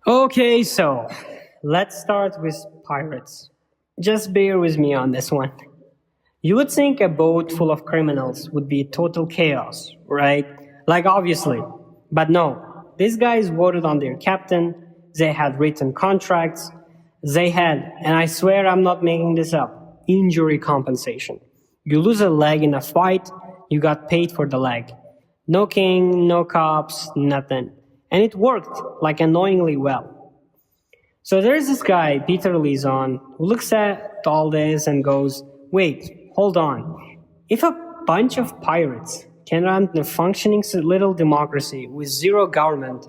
Okay, so let's start with pirates. Just bear with me on this one. You would think a boat full of criminals would be total chaos, right? Like, obviously. But no. These guys voted on their captain, they had written contracts, they had, and I swear I'm not making this up, injury compensation. You lose a leg in a fight, you got paid for the leg. No king, no cops, nothing. And it worked, like annoyingly well. So there's this guy, Peter Leeson, who looks at all this and goes, wait, hold on. If a bunch of pirates can run a functioning little democracy with zero government,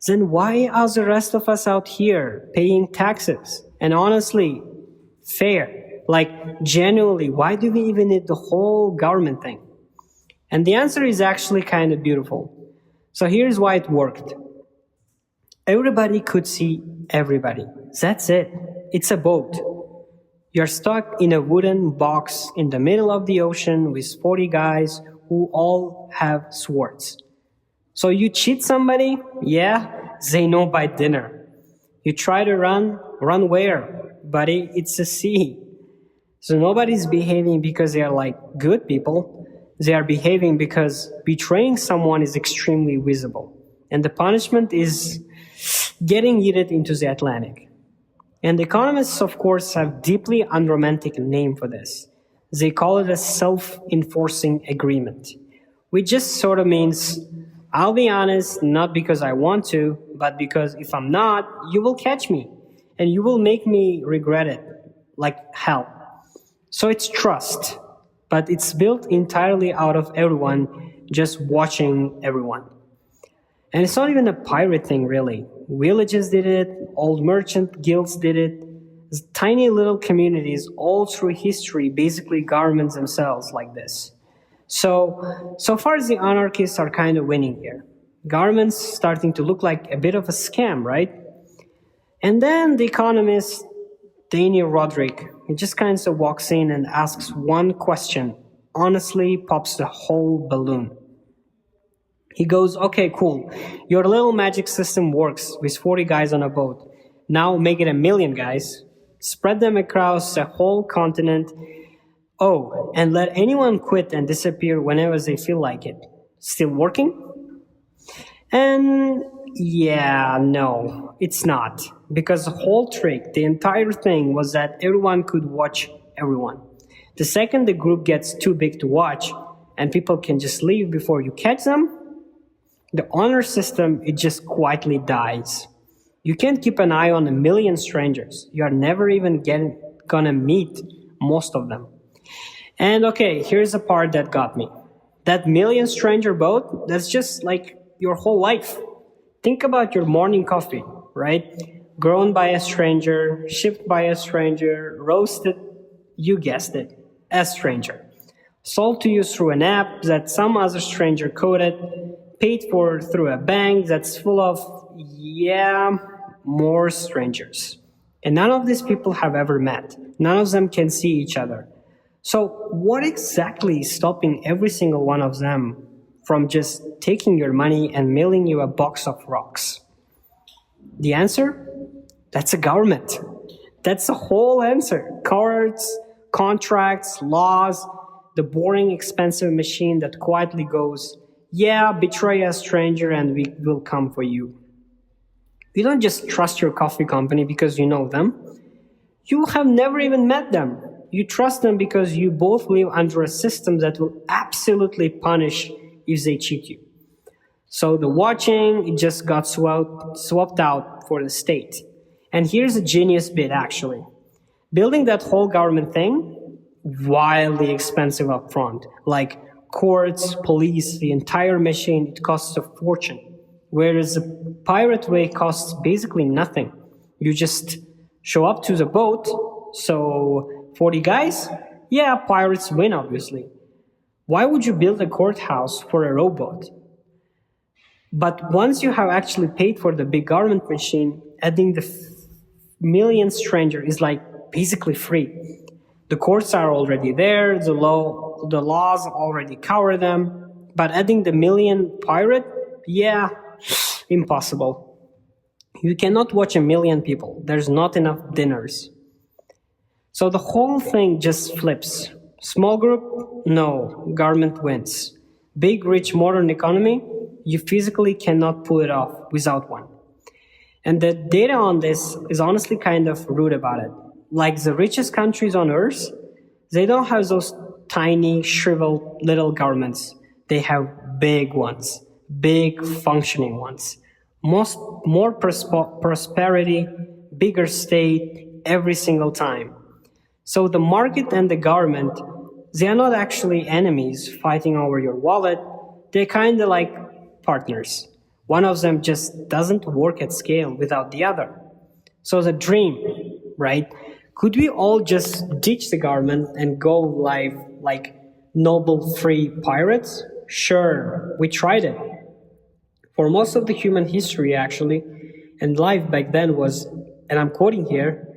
then why are the rest of us out here paying taxes? And honestly, fair. Like, genuinely, why do we even need the whole government thing? And the answer is actually kind of beautiful. So here's why it worked. Everybody could see everybody. That's it. It's a boat. You're stuck in a wooden box in the middle of the ocean with 40 guys who all have swords. So you cheat somebody? Yeah, they know by dinner. You try to run where? Buddy, it's a sea. So nobody's behaving because they are like good people. They are behaving because betraying someone is extremely visible. And the punishment is getting yeeted into the Atlantic. And economists, of course, have deeply unromantic name for this. They call it a self-enforcing agreement, which just sort of means, I'll be honest, not because I want to, but because if I'm not, you will catch me, and you will make me regret it, like hell. So it's trust, but it's built entirely out of everyone just watching everyone. And it's not even a pirate thing, really. Villages did it, old merchant guilds did it, tiny little communities all through history basically govern themselves like this. So far as the anarchists are kind of winning here. Government's starting to look like a bit of a scam, right? And then the economist, Dani Rodrik, he just kind of walks in and asks one question, honestly pops the whole balloon. He goes, okay, cool. Your little magic system works with 40 guys on a boat. Now make it 1 million guys. Spread them across the whole continent. Oh, and let anyone quit and disappear whenever they feel like it. Still working? And yeah, no, it's not. Because the whole trick, the entire thing was that everyone could watch everyone. The second the group gets too big to watch and people can just leave before you catch them, the honor system, it just quietly dies. You can't keep an eye on 1 million strangers. You are never even gonna meet most of them. And okay, here's the part that got me. That 1 million stranger boat, that's just like your whole life. Think about your morning coffee, right? Grown by a stranger, shipped by a stranger, roasted, you guessed it, a stranger. Sold to you through an app that some other stranger coded, paid for through a bank that's full of, more strangers. And none of these people have ever met. None of them can see each other. So what exactly is stopping every single one of them from just taking your money and mailing you a box of rocks? The answer? That's a government. That's the whole answer. Cards, contracts, laws, the boring, expensive machine that quietly goes, yeah, betray a stranger and we will come for you. You don't just trust your coffee company because you know them. You have never even met them. You trust them because you both live under a system that will absolutely punish if they cheat you. So the watching, it just got swapped out for the state. And here's a genius bit, actually. Building that whole government thing, wildly expensive up front. Like courts, police, the entire machine, it costs a fortune. Whereas the pirate way costs basically nothing. You just show up to the boat, so 40 guys? Yeah, pirates win, obviously. Why would you build a courthouse for a rowboat? But once you have actually paid for the big government machine, adding the 1 million stranger is like basically free. The courts are already there, the laws already cover them, but adding the 1 million pirate, yeah, impossible. You cannot watch a million people. There's not enough dinners. So the whole thing just flips. Small group? No, government wins. Big, rich, modern economy? You physically cannot pull it off without one. And the data on this is honestly kind of rude about it. Like the richest countries on earth, they don't have those tiny, shriveled little governments. They have big ones, big functioning ones. More prosperity, bigger state every single time. So the market and the government, they are not actually enemies fighting over your wallet. They're kind of like partners. One of them just doesn't work at scale without the other. So the dream, right? Could we all just ditch the government and go live like noble free pirates? Sure, we tried it. For most of the human history, actually, and life back then was, and I'm quoting here,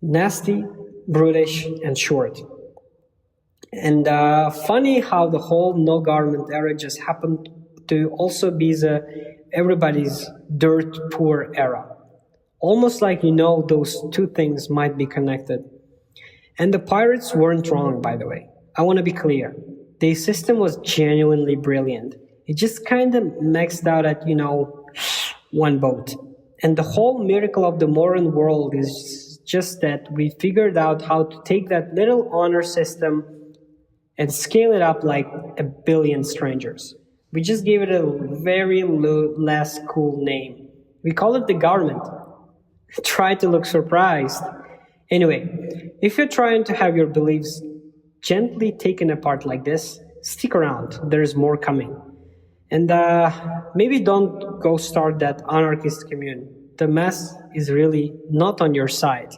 nasty, brutish, and short. And funny how the whole no government era just happened to also be everybody's dirt poor era. Almost like those two things might be connected. And the pirates weren't wrong, by the way. I want to be clear. The system was genuinely brilliant. It just kind of maxed out at, one boat. And the whole miracle of the modern world is just that we figured out how to take that little honor system and scale it up like a billion strangers. We just gave it a very less cool name. We call it the government. Try to look surprised. Anyway, if you're trying to have your beliefs gently taken apart like this, stick around. There's more coming. And maybe don't go start that anarchist commune. The mess is really not on your side.